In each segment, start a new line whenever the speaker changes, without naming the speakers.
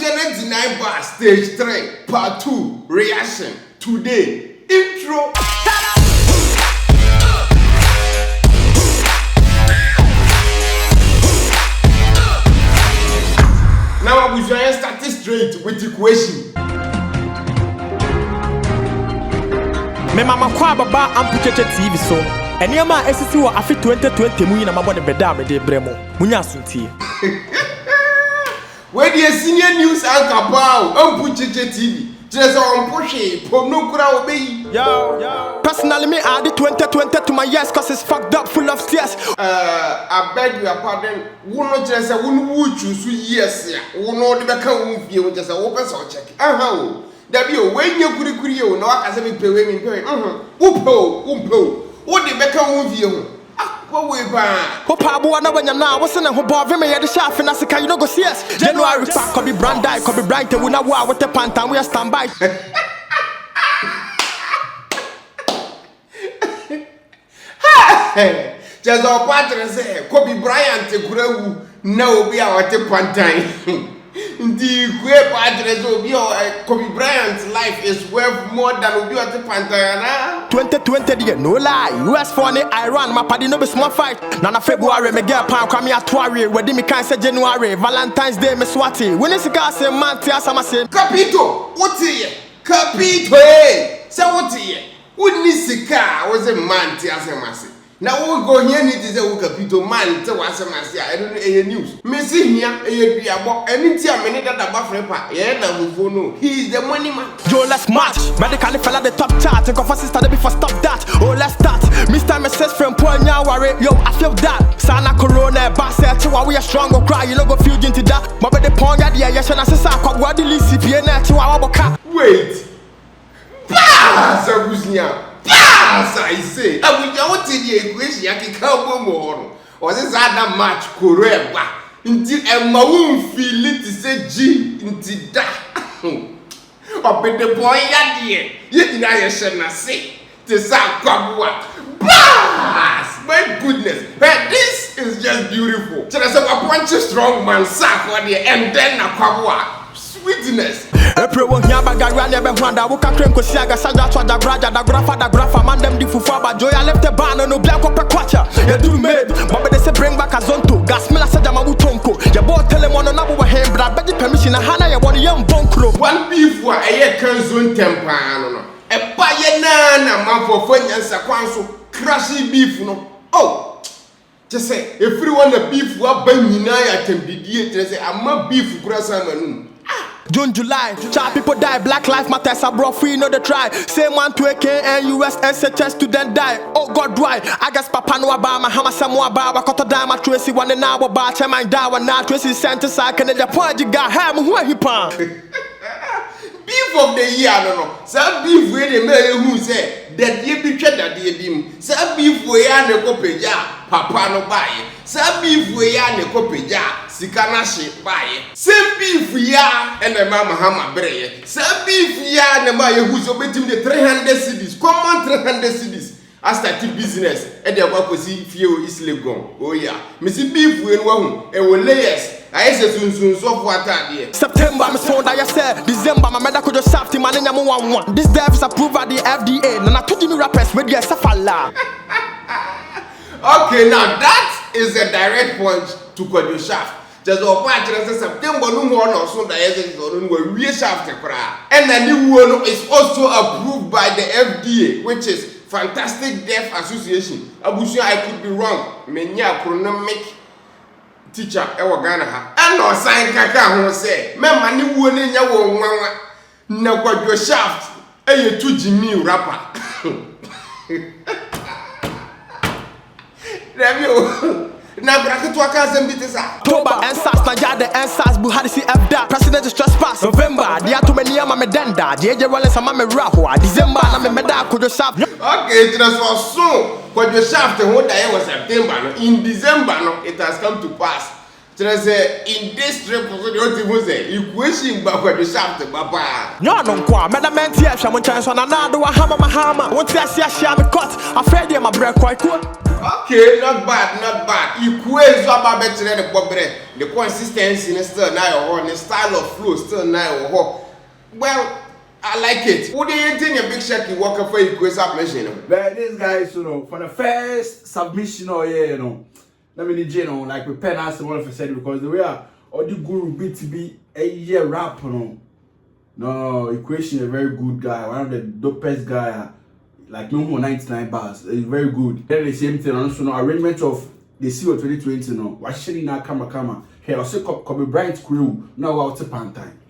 Abusia 99 bar stage 3 part 2 reaction today intro. Now Abusia start straight with Ekuation.
Me mama kwa baba ampucheche TV so. Eniema esisi wo afi 2020 mu yina mabone beda me de bremo. Munya asuntie.
Where the senior news anchor bow ampucheche TV. Just on pushy, pom no kura obey.
Yo. Personally me add 2020 to my years cause it's fucked up full of stress.
I beg your pardon. We not just a one choose years ya. We know the back of you just a open so check. That be when you could you no I can pay me pay. Umpo. What the back of you? What we buy?
Papa Buana when you're now, what's in a hobo? Me at the shaft and I say, you know, go see us. January, could be brand die, could be bright, and we know what the pantan we are standby.
Just our partner say, Kobe Bryant, the grow, no, be our pantan. The great address of your Kobe Bryant's life is worth more than we are the Pantana. 2020,
no lie. US for Iran, my party no be small fight. Nana February, me get pound, Kwame Atwari, where me can say January, Valentine's Day, me swati. When is the gas and man, Tiasa Masin?
Capito, what's it? Capito, so what's it? Wouldn't this car was a man, Tiasa Masin? Now we go here need is a capito man to was a master. I don't know any news. Missing here, a be about any time minute that about Frepa. Yeah, now we know. He is the money man.
Yo, let's march. Medically fell at the top chart. And Kofi started before stop that. Oh, let's start. Mr. Mrs. from Ponya worry. Yo, I feel that. Sana Corona, Bass, we are strong or cry. You know, go fuse into that. But the Ponya, yes, and I say, what did you see?
Wait. Pass, Abusia. Pass, I say. I will go to the Equation. I can come more. Or this other match, Korea. Until a maroon feel it to say G into that. Or be the boy at the end. You deny a shall say. To Saga. Pass! My goodness. But this is just beautiful. So there's a bunch of strong man sack on the and then Akwa. Sweetness.
April won't hear about Gary never wonder. We can claim Saga, Saga, the grapher, man, them the Fufa, Joy. I left the barn and no black up a quacha. You do made, but they say bring back a zonto. Casmel, said Yamabutonko. Your boy tell him on another hand, but I beg the permission. Hana, you want a young bonkro.
One beef for a year canzon temper. A payana, Marfo, and Sakwanso, crashy beef. Oh, just say, if you want a beef, what Benina can be dear, say, I'm a beef grassaman.
June, July, child people die, Black Lives Matter, bro, free, know the try. Same one to AK and US SHS student die. Oh God, why? I guess Papa no Obama, Hama Samoa Baba, Kota Dama, Tracy, one an hour, Batch, and my Dawa, now Tracy Santa Saka, and the point you got ham, who are he pound?
Beef of the year, no. Some beef where the mayor who say that you be treated that you dim. Some beef where you go peja, Papa no buy. Some beef where you go peja, Sikanashi buy. Same beef ya and the mama Hama Bray. Some beef ya and the mayor who's obeying the 300 cities, common 300 cities. I started business and the work was if you is gone. Oh, yeah. Missy beef when one, and will layers. I said soon so what
September, I'm so that I said December, my medical just safety man in one. This dev is approved by the FDA. And I told you rappers with your Safala.
Okay, now that is a direct point to Kwadjo shaft. Just a part of September, no more or so that is we shaft. And the new one is also approved by the FDA, which is Fantastic Deaf Association. Abusia, I could be wrong. Menya economic teacher ewa Ghana ha. And no sign kaka ho say, me mani wo ne nya wo nwanwa. Na Kwadjo shaft eye tu Jimmy rapper. Review. Na bracket wa ka sem bitisa.
October NSAS na ja the NSAS Buhari si FDA. President is trespass. November dia to many ama me denda. Dia je wale sama me raho. December na me meda Kwadjo shaft.
Okay, it was so. Kwadjo shaft ho da was September no. In December no it has come to pass. In this trip, Ekuation Kwadjo shaft, Papa.
No, Meda Mentia, Shaman Chance on another Wahama Mahama. Won't I see a sham cut? Afraid you're my break quite cool.
Okay, not bad, not bad. Equation about better than the bobre. The consistency is still now, the style of flow still now. Well, I like it. What do you think a big shaky walker for equation submission?
But this guy, for the first submission, let me like we pen as one of said because the way all the guru BTB a year rap, no, Equation a very good guy, one of the dopest guy. Like no more 99 bars. It's very good. Then the same thing also no arrangement of the CO 2020 no. Washing na kama. Here also Kobe Bryant crew now out to time.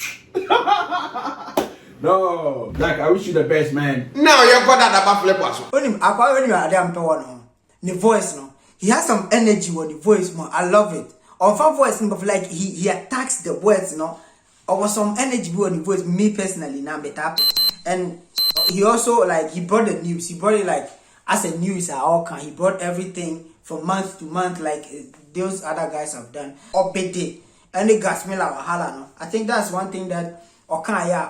No, like I wish you the best, man.
Now you got that about flip us.
When you are damn to the voice no. He has some energy with the voice more. I love it. Or for voice like he attacks the words, or some energy with the voice. Me personally now better and. He also he brought the news. He brought it as a news at all kind. He brought everything from month to month like those other guys have done. Obede and the Casmel Wahala. No, I think that's one thing that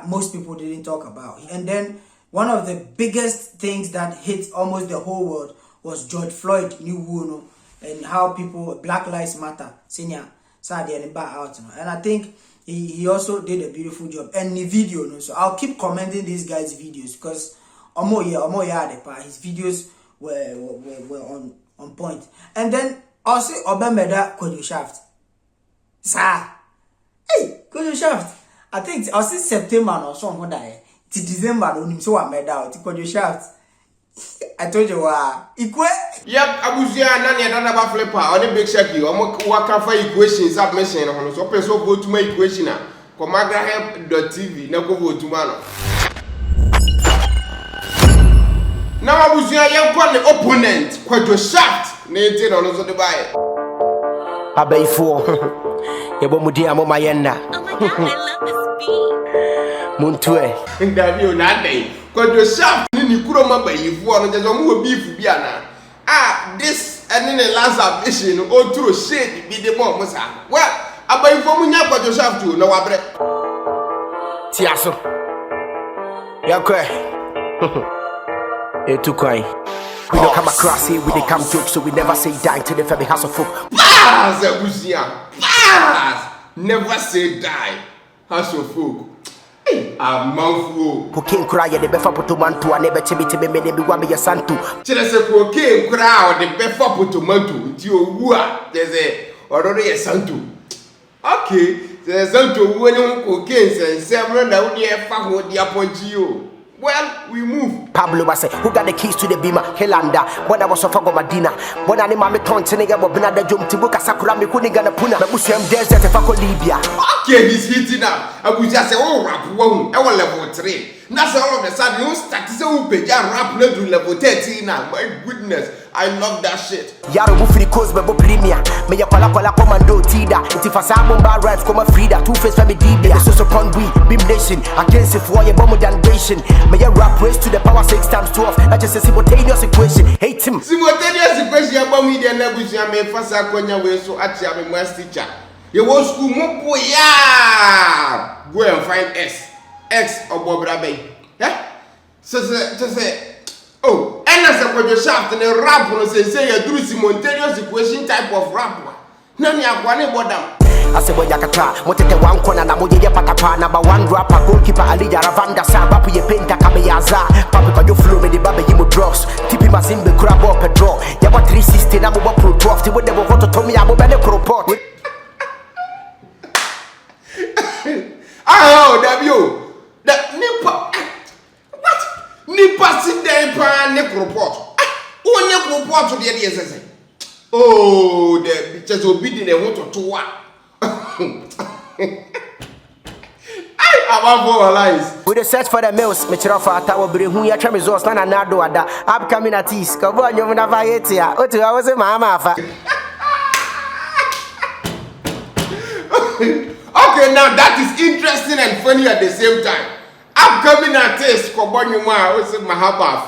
most people didn't talk about. And then one of the biggest things that hit almost the whole world was George Floyd new and how people Black Lives Matter senior Sadia and back out. And I think. He also did a beautiful job and the video so I'll keep commenting these guys' videos because his videos were on point. And then also Obameda Kwadjo Shaft. Sir. Hey, Kwadjo Shaft. I think also September or something to December on so I made out Kwadjo Shaft. I told you Ikwe.
Yep, Abuzia Nani and another flipper on the big shaky. What can for equations submission on so person go to my equation now. Magraheb.tv now go to Mano. Now Abuzia young one the opponent Kwadjo Shaft named on us the buy.
Abay for Yabomudia Momayenda.
Oh my god, I love this beat.
Muntue.
That you not day. Kwadjo Shaft ni kuro mamba yifu ono je so mu beef bia na this and the last ambition o through shade be the more musa well abai fo mu nya Kwadjo Shaft na wabre
Tiaso Yakwe Etukwai we don't come across here, we they come joke, so we never say die to the family house of folk.
Pass, Ekuation. Pass. Never say die. House of folk. Marfo.
Cocaine cry the befa potomanto, I never chimity me, maybe one be your santo.
There's a cocaine crowd, the befa potomanto, Tio, there's a already a santo. Okay, there's santo when you cocaine and several now near Fago di Apogio. Well, we move.
Pablo was who got the keys to the beamer, Helanda, when I was a Fago Madina, when I my tongue, about Benada Jum Tibuka Sakura, me couldn't get a puna, the Muslim desert of Fago Libya.
Okay, he's hitting up. I would just say, oh, rap one, I will level 3. That's all of a sudden, you start to say, oh, rap level 13 now. My goodness, I love that shit.
Yaro Buffy Coast, but Premier, may your Pala Commando Tida, if I saw Bar Rats, Coma Frida, Two Face Family Dibia, so upon we, Bim Nation, against if for your bomb generation. May your rap race to the power 6 times 12, that's just a simultaneous equation. Hate him.
Simultaneous equation about me, the Nebuchadnezzar, Fasa Konya, so actually, my teacher. You want school more, yeah. Go and find X or Bob Rabbi. Yeah? So say, oh, and as a Kwadjo Shaft and a rap, say you do simultaneous equation type of rap. None of one about them.
I say, boy, Yakata, what the one corner, Namoya Patapa, number one rapper, goalkeeper, Ali Ravanda, Saga, Penta, Kameyaza, Papa, you flew with the Baba Yimu drops, Tippy Mazimbe, crab up a draw. Yaba 360, Namu Pro Prof, they would never want to tell me about the report.
Oh, damn you! That Nipa. What? Nipa sit there and Nick report. Oh, Nick report to the DSS. Oh, the bitches obedient and want to what? I'm for lies.
With the search for the mills, Mitchell Fatao bring who your term is also an Addo. Upcoming at ease, come on, you're not Vayetia. Oh, 2 hours a mama.
Okay, now that is interesting and funny at the same time. Upcoming artist, Kobonyuma, what's my haba?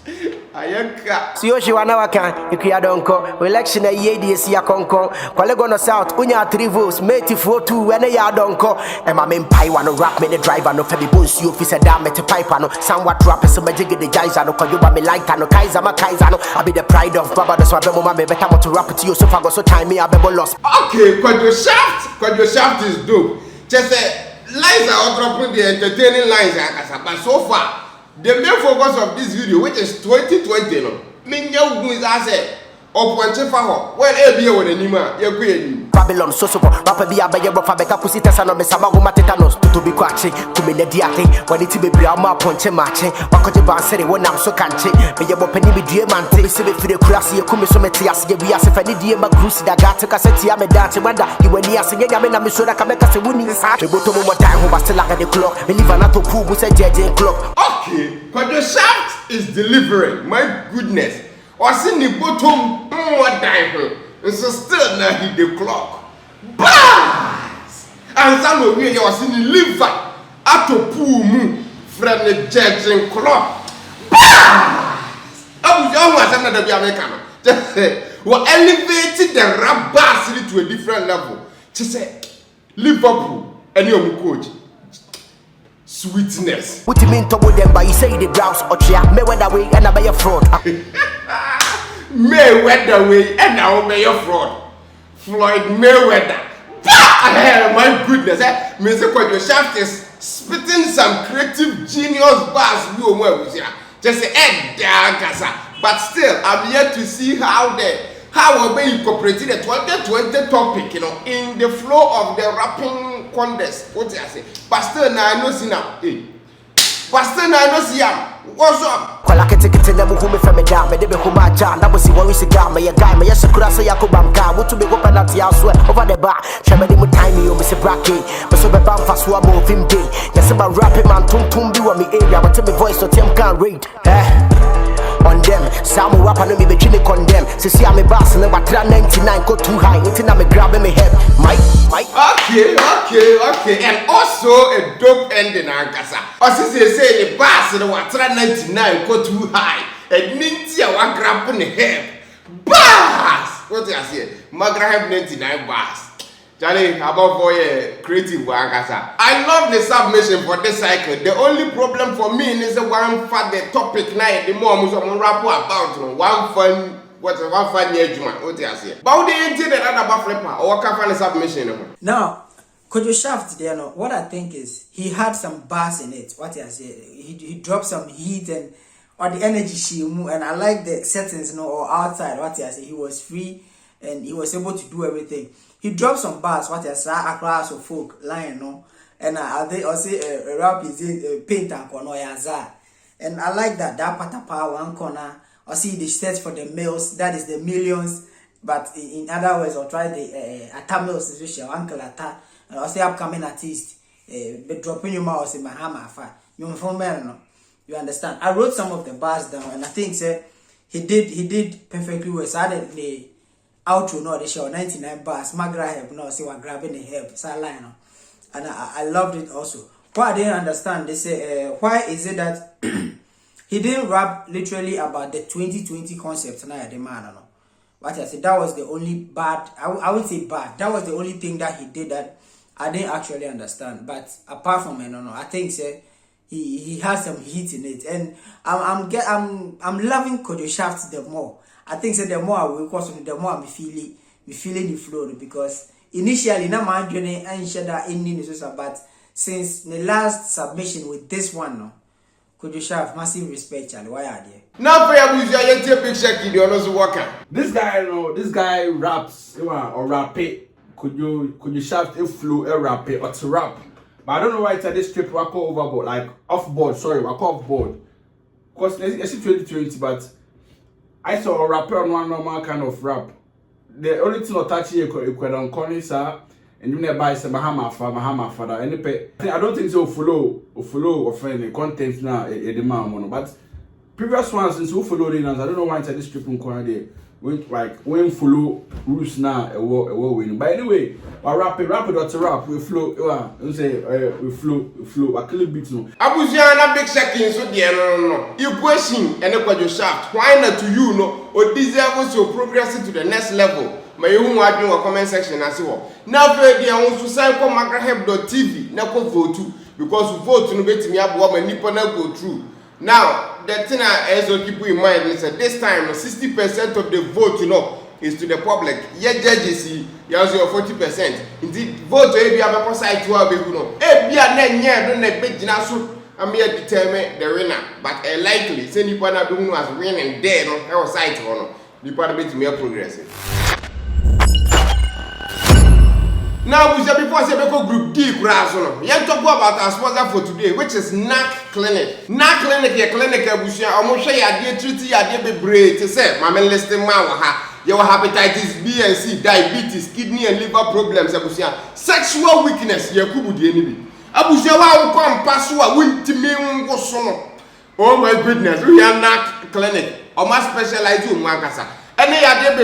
Ayaka.
So she wana waka, Ekuadonko, election a year this year conco, Qualegono South, Unya 3 votes, mate 4-2, when a yardonko, and my main pie one rap me the driver, no Fabi Bones, you officer damn at a pipe, no somewhat rap is a magic the Jaisano, Koyuba me like no Kaizama Kaizano, I be the pride of Baba, the Swabemo, my better to rap to you so far, so time me, I've been lost.
Okay, Kwadjo Shaft is dope. Just lines are dropping the entertaining lines, but so far. The main focus of this video, which is 2020, no, Minya who is asset or Ponchefaho, well, ABA with Anima, you're great.
Babylon, so Papa be a bayer of Fabeka Pusita and Mesamago Matetanos to be quaching, to me the diate, when it be Brahma Ponche matching, Wakotiban said when I'm so canching, may you open me dear man, to be civil for the classy, Kumisometias, we as if any dear Magrusi that got to Cassetia, me dancing wonder, you were near singing, I mean, I'm sure I can make us a winning heart. We go to one time who was still at the clock, we live another pool with a JJ clock.
Okay, Kwadjo Shaft is delivering, my goodness. Or seen the bottom, what time, and so still now hit the clock. Bas! And some of you are seeing the liver at a pool moon from the judging clock. Bas! I was young as another American. Just say, we're elevating the rap bass to a different level. Just say, Liverpool and your coach. Sweetness.
What you mean to them by you say the browse or chia, Mayweather way and I buy your fraud.
Mayweather way and now buy your fraud. Floyd Mayweather. My goodness, Mr. Kwadjo Shaft is spitting some creative genius bars. Just say, but still, I'm yet to see how we incorporated the 2020 topic, in the flow of the rapping contest. What I say? But still, now I know see now. But still, now I know see him. What's up?
Never who me from a down, but they be who my John. That was the worry cigar, my guy, my yes, Kurasa Yakubam car. What to be open at the house over the bar. Shamedy mu time you, Mr. Bracky. But so the bam fast one more him day. Yes, about rapping man, tum be on me area, but tell me voice so Tim can't read. On them, some rap and me between the condemn. Cecilia me boss and about 99 go too high. Anything I'm grabbing me head. Mike.
Okay. And also a dope ending, Ankasa. Or since they say the boss and about 99 go too high. And Nintia wa grabbing the head. Bass! What I say? Magraheb 99 bass. Charlie, about for a creative Ankasa. I love the submission for this cycle. The only problem for me is the one for the topic night. The more I'm rap about one fun. What's a one fun year, what I say? But they ain't did another flipper or can submission.
Now, Kwadjo Shaft, what I think is he had some bass in it. What I say, he dropped some heat and or the energy she moved, and I like the settings, or outside. What I say, he was free and he was able to do everything. He dropped some bars. What I say, Akwa so folk line, and I also a rap is in paint and corner yaza, and I like that patapa one corner. I see the stats for the males, that is the millions, but in other words, I'll try the atamils, especially uncle atta, and I say upcoming artist, but dropping your mouse in my hammer, you understand? I wrote some of the bars down, and I think he did perfectly well. So I did the outro, the show 99 bars, Magraheb, so we're grabbing the help, line, and I loved it also. What I didn't understand, they say, why is it that he didn't rap literally about the 2020 concept now, the man, What I said, that was the only bad, I would say bad, that was the only thing that he did that I didn't actually understand. But apart from it, I think he has some heat in it, and I'm loving Kwadjo Shaft the more. I think the more I work on it, the more I'm feeling the flow, because initially na my journey and Shatta ending is but since the last submission with this one, Kwadjo Shaft, massive respect, Charlie. Why are they?
Now for your picture, kid, you're also working.
This guy raps, or rap it. Kwadjo Shaft, a flow, a rap it, or to rap. But I don't know why it's at this trip, I call overboard, like off board, sorry, I call off board. Because it's 2020, but I saw a rapper on one normal kind of rap. The only thing I touch here is Ekuation, and you never buy some Mahama father. I don't think so. Follow offend content now. But previous ones since who follow the I don't know why it's at this trip in Kwame. when follow rules now a win. By the way, I rap it or to rap we flow. We say we flow. A clip bit no.
Abuziana big seconds so dear no. Ekuation and Kwadjo shaft. Why not to you no? Or deserve to progress to the next level. My own wadwin or comment section as well. Now for the own to sign for Magraheb.tv. Now go vote because vote no bet me up what nipa na go through. Now the thing I also keep in mind is that this time 60% of the vote is to the public. Yet judges you also 40%. Indeed vote to be a side to our no. Be a nanya don't bet jinasu. I'm here to determine the winner, but likely say nipa na do as winning there no. I was side no. Nipa bet me progressive. Now, before I say group D, we talk about our sponsor for today, which is NARC Clinic. NARC Clinic, a clinic, I'm sure you are treating your brain to say, my man, listen, your hepatitis B and C, diabetes, kidney and liver problems, sexual weakness, your kubu the enemy. Abusia wa come pass what win to me. Oh my goodness, we are NARC Clinic. Or my specialized in Wankasa. And they are dead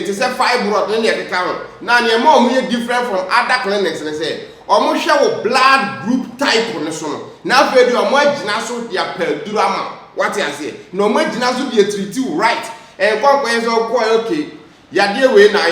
to say fibroid in the account. Now, your mom is different from other clinics. And say, almost show blood group type on the son. Now, if you are more generous, you are per drama. What I say, no more generous, you treat you right. And one question is okay. You are there way now,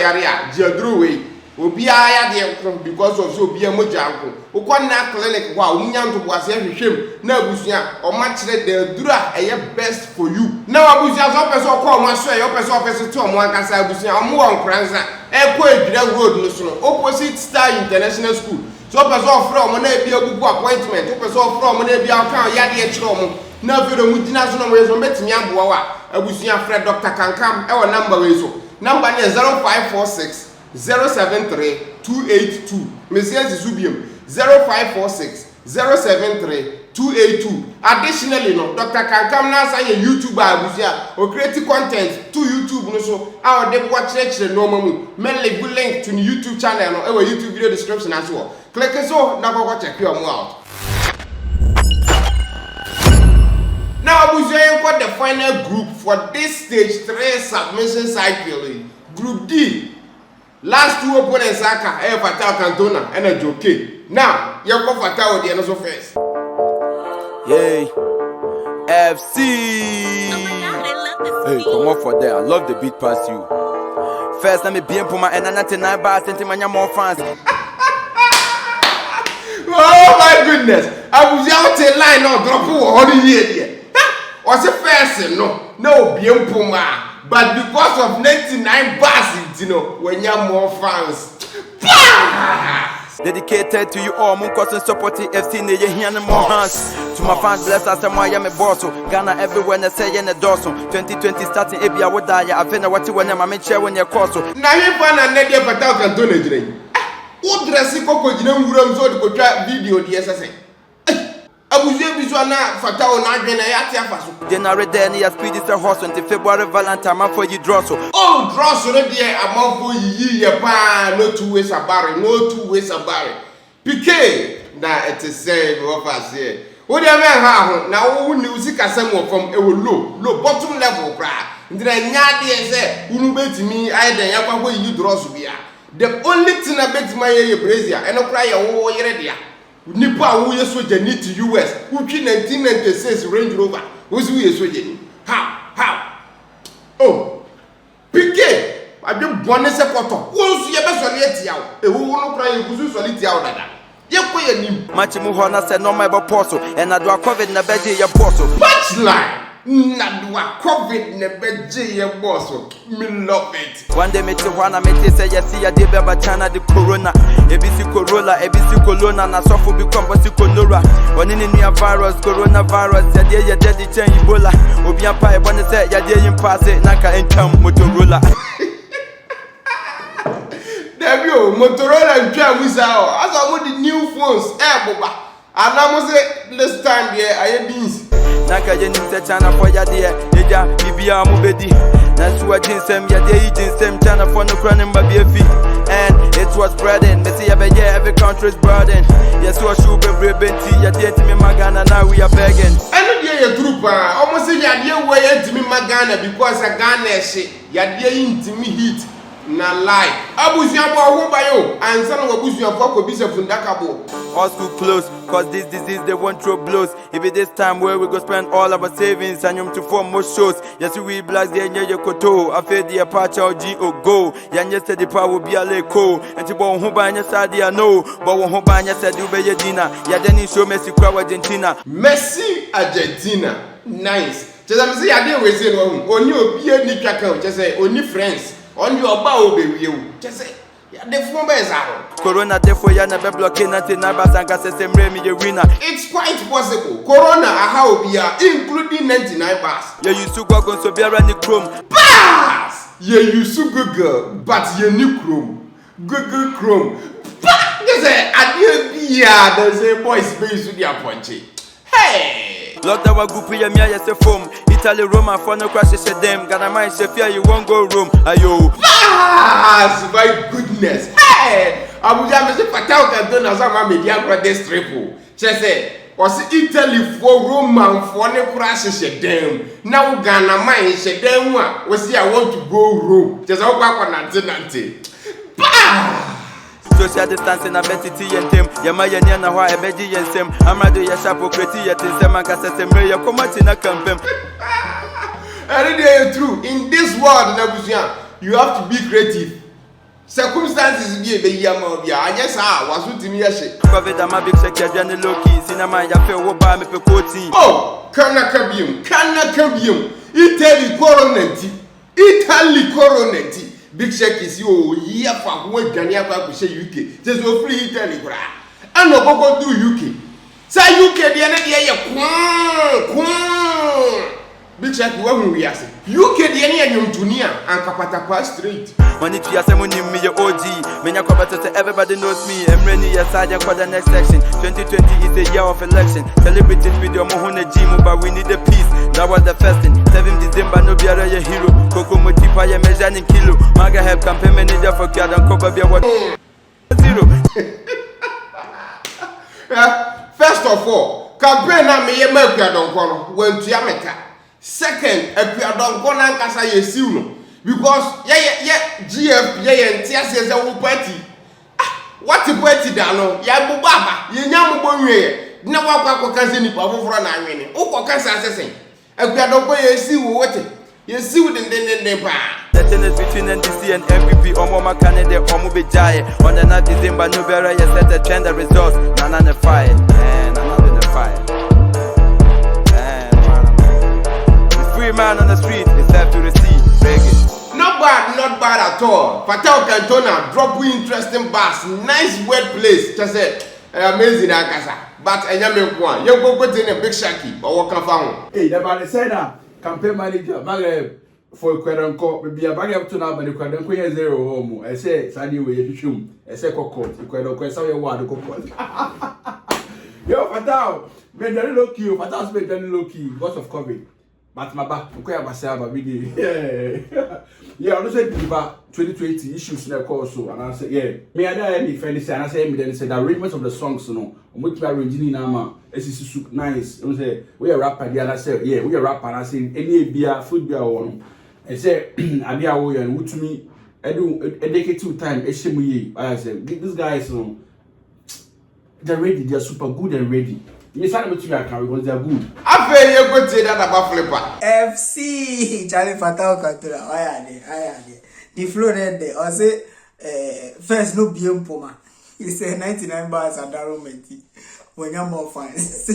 you way. Obi aya there because of so be a mojanko. Okwana clinic wa unyanto boase hwehwem na abusuya o ma kire the dura eye best for you. Now abusuya so person ko mo so e person person to mo ankasa abusuya mo won kranza e ko edira road no so no opposite Star International School. So person from mo na e bi agugu appointment, person from mo na e bi account ya de e kire mo. Na video mu dina so no we so betimi aboa wa abusuya Fred Dr. Kankam e wo number we so. Number is 0546 073 282. Messieurs Zubium 0546 073 282. Additionally, no, Dr. Kankam now say a YouTuber abusia or create content to YouTube no so our they watch lecture no mamu. Mainly good link to the YouTube channel no our YouTube video description as well. Click so now go check you out. Now abusia got the final group for this stage 3 submission cycle. Group D. Last two opponents Saga, Fatao Cantona and a joke. Now, you go Fatao the end first.
Yay. FC.
Oh my God, I love this
Hey,
beat.
come on for that. I love the beat past you. First, let me be in Puma and 99 bars and more fans.
Oh my goodness. I was out a line on drop all the year. Was a first no be in Puma. But because of 99 bars, you know, when you have more fans.
Dedicated to you all, Munkos and supporting FC, ne ye more hands. To my fans, bless us and why I'm a boss. Ghana everywhere, and say in a dorsal. 2020 starting, Ebi, I would die. I feel what you want, I'm in chair when you're cross.
Now you find a Nadia Fatao Cantona. What dressing Coco, you know, so the contract video, the SSA. Abuja Bizwana Fatao Nagana Yatiafaso.
January then he has speed is a horse until February Valentine for you draw so.
Oh, draw so there among for ye no 2 ways about it, no 2 ways about it. PK, now it is saying what I say. What do you mean? Now, who knew sick as someone from a low bottom level cry? And then Yadi say, who bet me either Yapa you draw so be. The only thing I bet my brazier and I cry oh yeredia. Nipa who is so need to US, who 1996 Range Rover, who's we so jenny. How? Oh, PK, I don't want to say what. Who's your best solidity out? A woman crying who's solidity out. You quit him.
Machimuhona said no my apostle, and I do a COVID in the bed your apostle.
Punchline! Not COVID in the bed, your boss. Me love it.
One day, Metewana, Mete say, yes, see, I did Baba China, the Corona, ABC Corolla, ABC Colonna, and I suffer become Conora. One in the virus, coronavirus, Yadia, Daddy Chain, Ebola, Obia Pai, one say, Yadia, pass it, Naka, and Tom, Motorola.
There you Motorola and Jam with our as I want the new phones, Boba. And I must say, this time, yeah, I have beans.
Naka Jenim China for Yadia, Yaja, Bibia Mubedi. That's what Jinsem Yadia, Jinsem China for no crying by BFE. And it was spreading, but see, every country's burden. Yes, what should be Brebenti, Yadia, Timmy Magana, now we are begging.
I know you're a trooper, almost say Yadia way to me Ghana because a Ghana shit. Ya dear intimi heat. Na lie. Abusia bo bayo. And son of Abusia Boko Bisa Fundakabo.
All school close, cause this disease they won't throw blows. If it is time where we go spend all our savings and to form more shows. Yes, we blast the Enya Koto. I feel the Apache or G.O. go. Yan yesterday power will be a leko. And to bon Hubanya Sadia no. But when Hubanya said you be Yadina. Yadeni show Messi Crow Argentina.
Messi Argentina. Nice. Just I'm saying I didn't wait say no. Only a ni account. Just say only friends. On your bow baby you. Just say the former is out.
Corona therefore you never blocking nothing.
It's quite possible. Corona how we are including 99 bars.
Yeah, you still go on so be around the chrome.
Bars! Yeah, you so Google, but you new Chrome. Google Chrome. They say I they say boys space with your punchy. Hey!
Lord that wa group ya mia yes form. Italy Roma for no crashes them. Got a mind Sheffield you won't go room. Ayo.
Bars! My goodness. Hey! Abuja me say Fatao Cantona sama media brothers triple. She say was Italy for Roman for no crashes them. Now Ghana mind she them was I want to go Rome. Just how back on Nante. Bah!
Social distancing a better tea and Tim. Yamaya Niana, why a veggie and Sim. Amado Yashapo Creti at Semaka Sesame, your command in a campaign.
And they are true. In this world, you have to be creative. Circumstances be a yamobia. I guess I was with me.
Covered a Mavic Secretary Loki, Cinema, Yafe, Obama, Pecoti.
Oh, Cannacabium, Italy coronati. Italy coronati. Big check is you year for what Ghanaian people say UK. Just go free Italy. And no go do UK. Say UK the end Big check what we are saying. UK the end Junior and Kapatapa Street.
When it is someone in me OG, when you come to everybody knows me. I'm ready aside for the next section. 2020 is the year of election. Celebrated with your Mohone Jimo, but we need a peace. That was the first thing. 7 December, no be a hero. Coco Motipa, ya measuring kilo. Magraheb campaign manager for Kwadjo and Kofi what 0.
First of all, campaign na me make Kwadjo when to America. Second, Kwadjo and Kasa yesiu because GF NTS party. What the party dano? Ya bubaba, ye nyamu bonwe. Na wakwa kanse ni pa foforo na anwene. Ukọ kanse asesen. Kwadjo yesiu wote. Yesiu den pa.
The tennis between NDC and MVP, Omoma Canada, Omo Bejaye. On the 9th December, no better, you set the trend, the results. Nana the fire, and another the fire. The free man on the street is left to receive.
Not bad at all. Fatao Cantona drop interesting bars. Nice wordplay. Just say amazing akasa. But enyame kwa. You go put in a big shaki or what can found.
Hey, the man said that campaign manager Magraheb for Kwadjo maybe a bag up to now, but the Kwadjo 0 home. I say Sadi we shum. I say Koko. Kwadjo say you want to Koko. Yo Fatao, been very low key. Fatao's been very low key. Lots of COVID. But my back, yeah, I say about 2020 issues in the course, and I say, yeah, me I don't any friend say, and I say, me then say the arrangement of the songs, I'm with my arranging nama, it's nice. I say, we are rapper, and I say, yeah, we are rapper, and I say, any beer, food beer one. I say, I be away and with me, I do a decade 2 times, I say, these guys, they're ready, they're super good and ready. You said what you are because they are good.
I feel you could say that about flipper.
FC Charlie Fatao Cantona. I the flow there. I say first no bien poma. He say 99 bars at Daromenti. When you're more fans.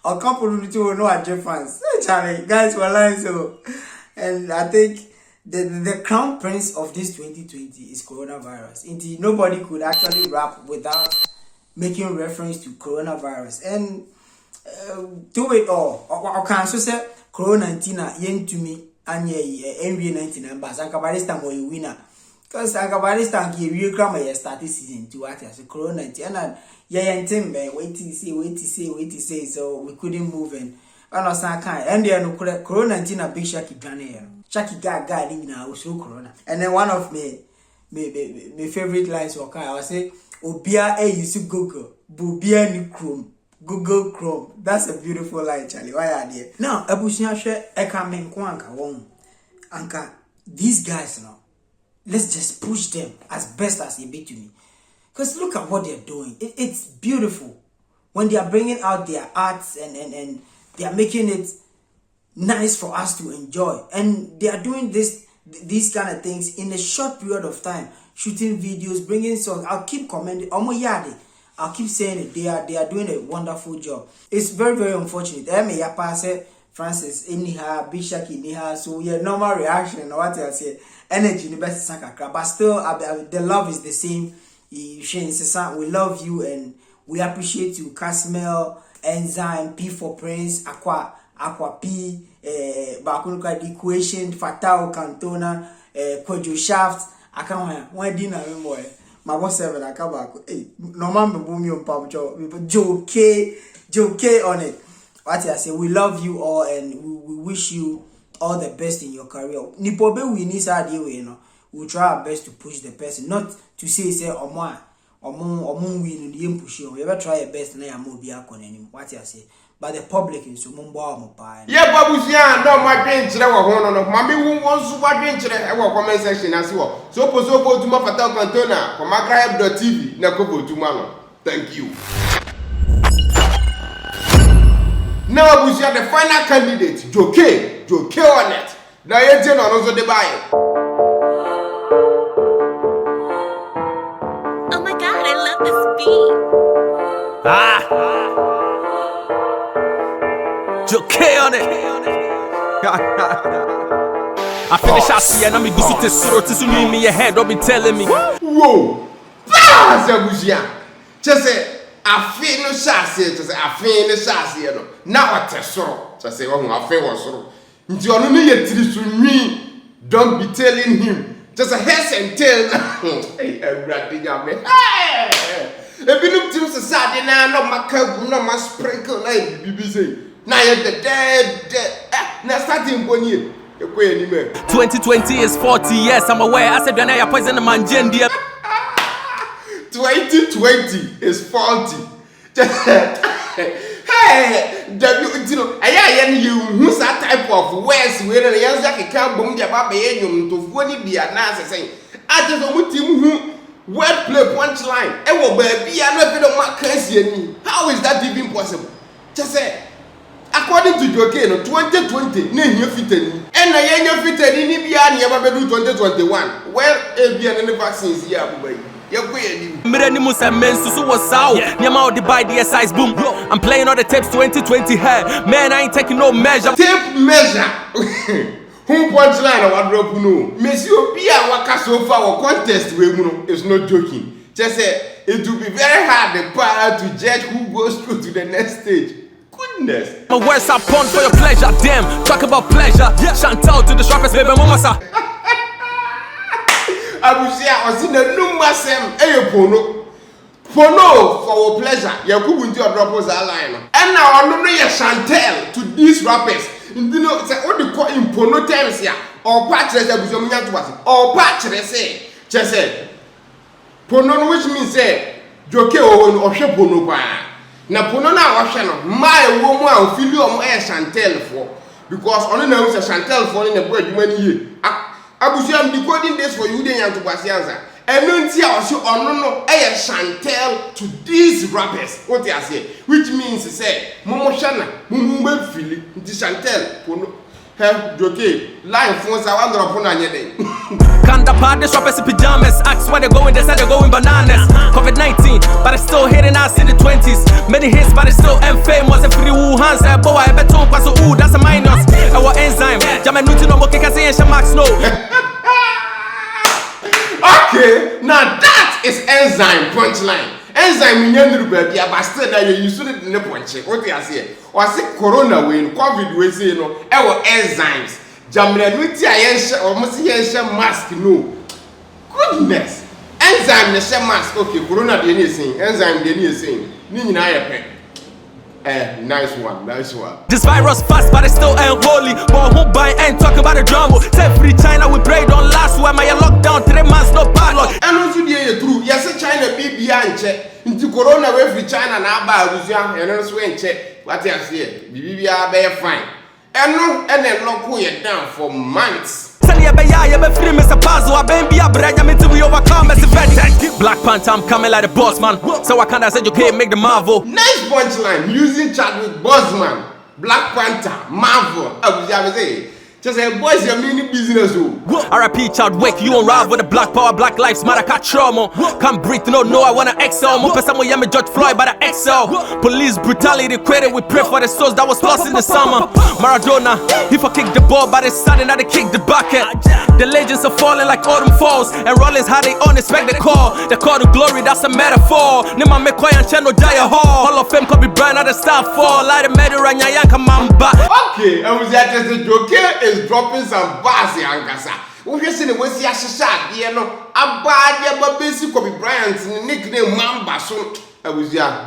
A couple of you know at fans. Charlie, guys were lying so. And I think the crown prince of this 2020 is coronavirus. Indeed, nobody could actually rap without making reference to coronavirus and do it all. I can so say Corona-19 yen to me and NBA 99 bars. Ankabarista mo you winner. Because Ankabarista ki real grammar ye started season 2 at as Corona-19 and Enzym wait to say so we couldn't move and some kind. And then Corona-19 a big Shaki Ghanaian. Shaki guy living now so Corona. And then one of my favorite lines I was say Obia used to Google, Bubia ni Chrome, Google Chrome. That's a beautiful line, Charlie. Why are they? Now, Ebushia share Ekamen Kwanka won. Anka, these guys now, let's just push them as best as they be to me. Because look at what they're doing. It's beautiful. When they are bringing out their arts and they are making it nice for us to enjoy. And they are doing these kind of things in a short period of time. Shooting videos, bringing songs. I'll keep commenting. I'll keep saying it. They are doing a wonderful job. It's very, very unfortunate. Francis, anyhow, Bishak, anyhow. So yeah, normal reaction and what I say. Energy in the best Saga. But still, the love is the same. We love you and we appreciate you. Casmel, Enzym, P for Prince, Akwa P, Ekuation, Fatao Cantona, Kwadjo Shaft. I can't one dinner boy. My boss 7, I come back. Hey, no man be boom you pump Joe K on it. What I say, we love you all and we wish you all the best in your career. Nipobe we need you know. We'll try our best to push the person, not to say Omon win the push you. We ever try your best and I am be a con what I say. But the public is so mumbo.
Yeah, Babusia, no, my bench, I was one of Mammy who wants to watch bench. I will comment section as well. So, go to my Fatao Cantona for Magraheb.tv. Now go to Mano. Thank you. Now, Babusia, the final candidate, Joke on it. Now, you're also the buyer.
Oh my god, I love this beat.
Joke on it. I finish AFIA and I'm going to see me in your head. Don't be telling me.
Whoa! Zabusia! Just say, I feel no chassis. Just say, I feel no chassis. Now what a sorrow. Just say, oh, I feel was sorrow. You only yet to me. Don't be telling him. Just a head and tail. Hey, everybody, hey! If you look to society now, no my curb, no my sprinkle like BBC. Now you're the dead. Now starting 1 year.
2020 is 40 years. I'm aware. I said, when I poison the man,
2020 is 40. Hey, you know, who's that type of words where the young Jackie can't boom your baby to funny be a nurse saying, I just want him wordplay punchline. And will be a little bit of my crazy. How is that even possible? Just say, according to Joyce, 2020, name fitted. And I ain't fitted in India, never do 2021. Well, ABN vaccines here, boy.
Miranimus and Mensu was out. Nyama the buy the size boom. I'm playing all the tapes 2020 hair. Man, I ain't taking no measure.
Tape measure. Who punchline or drop no? Monsieur Pia Waka so far contest is not joking. Just say it will be very hard the power to judge who goes through to the next stage. Goodness.
My words are pun for your pleasure. Damn, talk about pleasure. Shatta to the sharpest baby mama sa.
Abusia was in the numbers pono for our pleasure. Yakubu into a droppers line. And now I know you Chantel to these rappers. You know, it's what they call in pono terms here. Or patches or patches say. Just say pono, which means say Joke or Shepono. Now pono na washano. My woman feel you Chantel for because only knows a Chantel for in the bread many years. I'm decoding this for you, then to Pasianza. And then see I show no Chantel to these rappers. What they say, which means to say, Momo Shana, Mumu Philly, Chantel, have Joke, line phones I wonder upon a day.
Can't the party shoppers in pajamas? Ask where they're going, they said they're going bananas. COVID-19, but it's still hitting us in the 20s. Many hits, but it's still famous. If you hands, boy, I bet two pass, ooh, that's a minus. Our enzyme, Jamanuti no more kikasi and Shamak Snow.
Okay, now that is enzyme punchline. Enzyme in your baby, but still now you should in the punch. What do you say? Or say corona when COVID we say no, our enzymes. Jamanuti I almost mask no. Goodness. Enzyme the share mask. Okay, corona the anything. Enzyme the anything. Nini na yepe. Nice one.
This virus fast, but it's still unholy. But who buy and talk about the drama? Say free China, we pray don't last. Why my lockdown 3 months no padlock?
And also the true. Yes, China be and check into corona every China na ba abusua eno so enche what you say bibia be fine eno ene lock you down for months.
Black Panther, I'm coming like the boss man. So I can't say you can't make the Marvel.
Nice punchline using Chadwick Boseman, Black Panther, Marvel. Just say, boys, your mini business.
RIP Chadwick, you on ride with the Black Power, Black Lives Matter, catch trauma. Can't breathe, no, I wanna excel. More person will me George Floyd by the excel. Police brutality, credit, we pray for the souls that was lost in the summer. Maradona, if I kick the ball, but it's sudden that they kick the bucket. The legends are falling like autumn falls, and Rollins how they unexpect the call. The call to glory, that's a metaphor. Nima McCoy and Channel Jaya Hall of Fame, Kobe Bryant at the start fall. Like the Mediterranean Yanka Mamba.
Okay, and we just a joke is dropping some bars in Ankasa. We just see the way she has shot, you know, a bad basic Kobe Bryant's nickname Mamba. So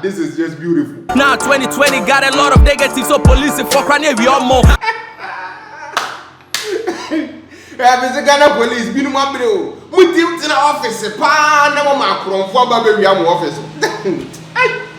this is just beautiful.
Now 2020 got a lot of negatives, so police for crying we all more.
Mr. Ghana police, been one bro. We in the office, pa, never my from for baby office.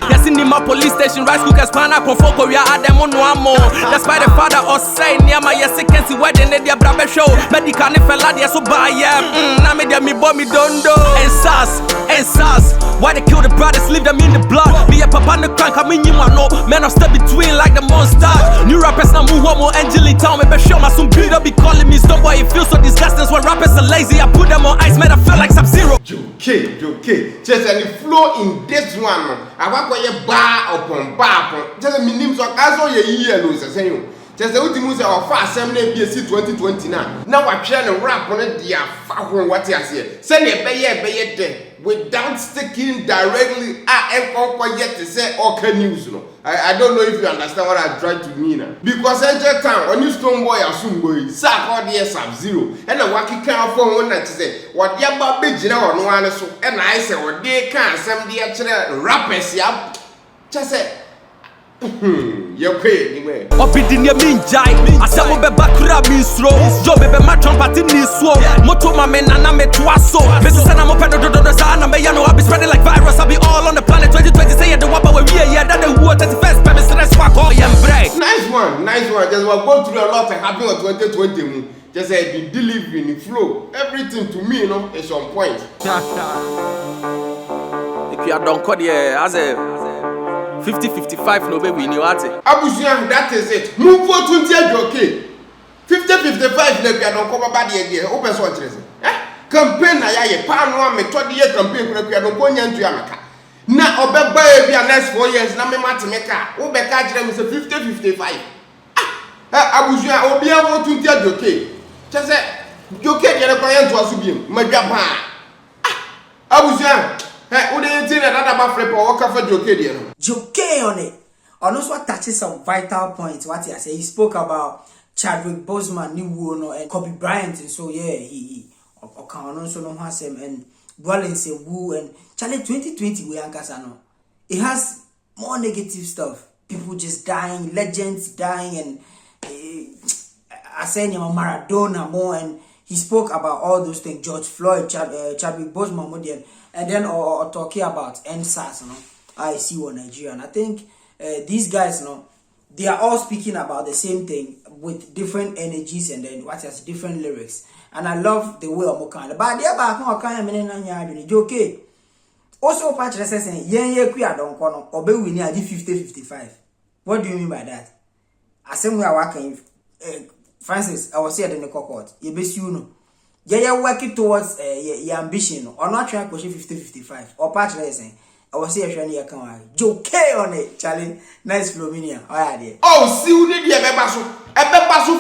Yes, in my police station, rice cookers, pana, confo, we are them on one more. That's why the father or say near my yes, can see wedding in their brother show. Medical fella, yes, so buy now me bomb me don't do. And SARS, why they kill the brothers, leave them in the blood. Me a papa the crank, I mean you want no man of step between like the monster. New rappers now move homo, Angeli town, me be show my some beat up be calling me stop boy, it feels so disgusting when rappers are lazy. I put them on ice, man, I feel like Sub-Zero.
Okay, just any flow in this one. I want to bar upon bar. Just a minimum so as all your year lose the same. Just the ultimate of fast 7 BSC 2029. Now I'm trying to rap on it, dear. What you say? Send a bay there without sticking directly at yet to say okay news. I don't know if you understand what I try to mean. Because every time when you stone boy or soon boy, sack all the Sub-Zero. And the wacky can't phone one that say, what your baby general no one so and I say what they can't some the actual rappers yeah. Just say you're okay anyway.
Up in your mean jai, I said, be bakura mean slow. Joe, baby, my trumpet in this slow. Moto, my men, and I'm a twasso. Mrs. and I'm open to the sun. I'm a yano, I'll be spreading like virus. I'll be all on the planet 2020. Say, the wapper, we're here, that the water, the first, baby, so that's why I call you break.
Nice one. Just we're going through a lot and happening on 2020. Just say, the delivery, the flow, everything to me, you know, is on point.
If you are done, call as a 50-55 no baby in your heart.
Abusian, that is it. Move for 20 okay. 50-55 no be don't come back again. Open so interest. Campaign na ya pan one me 20 year campaign kura pia don't go nyantu amaka. Na obeba e bia next 4 years na me matemeka. Wo be ka kire me say 50-55. Abusian obi an for 20 okay. Che say okay dey kwa yantu asu biem. Madwa pa. Abusian what do you think that about flip or walk for Joke?
Joke on it. And also touches some vital points. What he said, he spoke about Chadwick Boseman, New and Kobe Bryant, and so yeah, he also know him and Dwelling say woo and Charlie 2020 we Ankasano. It has more negative stuff. People just dying, legends dying, and I said Maradona more, and he spoke about all those things. George Floyd, Chadwick Boseman, and then or talking about NSAS, I see what Nigeria. And I think these guys, they are all speaking about the same thing with different energies and then what has different lyrics. And I love the way I'm kind of. But they are back okay. Also, patch saying, yeah, don't call or be winning at 50-55. What do you mean by that? I say we are working. Francis, I was here in the cohort. You best you know. Yeah, working towards your ambition or not trying to push 50-55 or patch saying. I was here trying to come Joke on it, Charlie. Nice Florminia.
Oh, see, who did you ever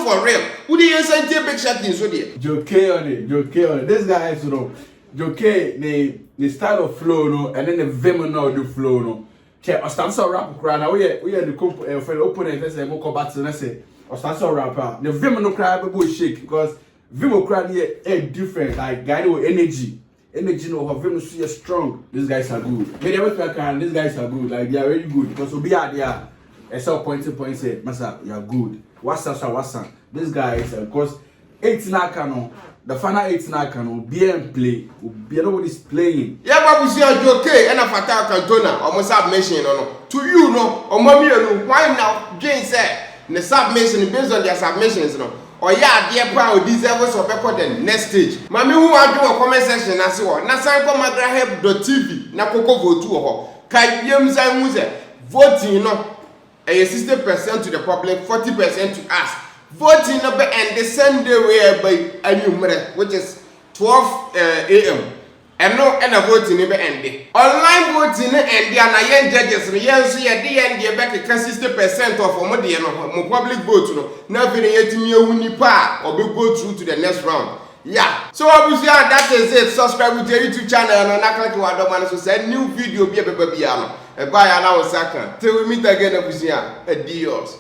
for real? Who did you say big shot in so dear?
Joke on it. This guy is Joke, the style of flow, no, and then the vim no the flow, no. Check, I stand so rap cry now. We are the for opponent. Let's say more combat. Let's say I stand so rapper. The vim no cry, people shake because vim cry here different. Like guy with energy. Energy no have vim so strong. These guys are good. Maybe these guys are good. Like they are very good because we are there. I saw point say, Masa, you are good. What's up? This guy is because 8 na canon. the final 8 now can be and play. Nobody's playing.
Yeah, but we see a joke and a Fatao Cantona almost submission to you no or mommy why now Jane said the submission based on their submissions no or yeah dear power deserves of better than next stage. Mommy who are doing a comment section as well. Na sign for Magraheb.tv na koko vote ho. Kai yem sign who voting no 60% to the public, 40% to us. Voting number and the Sunday whereby a which is 12 a.m. And no and a voting never ended. Online voting and the young judges, yes, yeah, the end the back 60% of more public vote. No, never yet me unipa or be go through to the next round. Yeah, so obviously that is it. Subscribe to your YouTube channel and not like what the man so send new video be a baby. Bye, I know Saga. Till we meet again, obviously. Adios.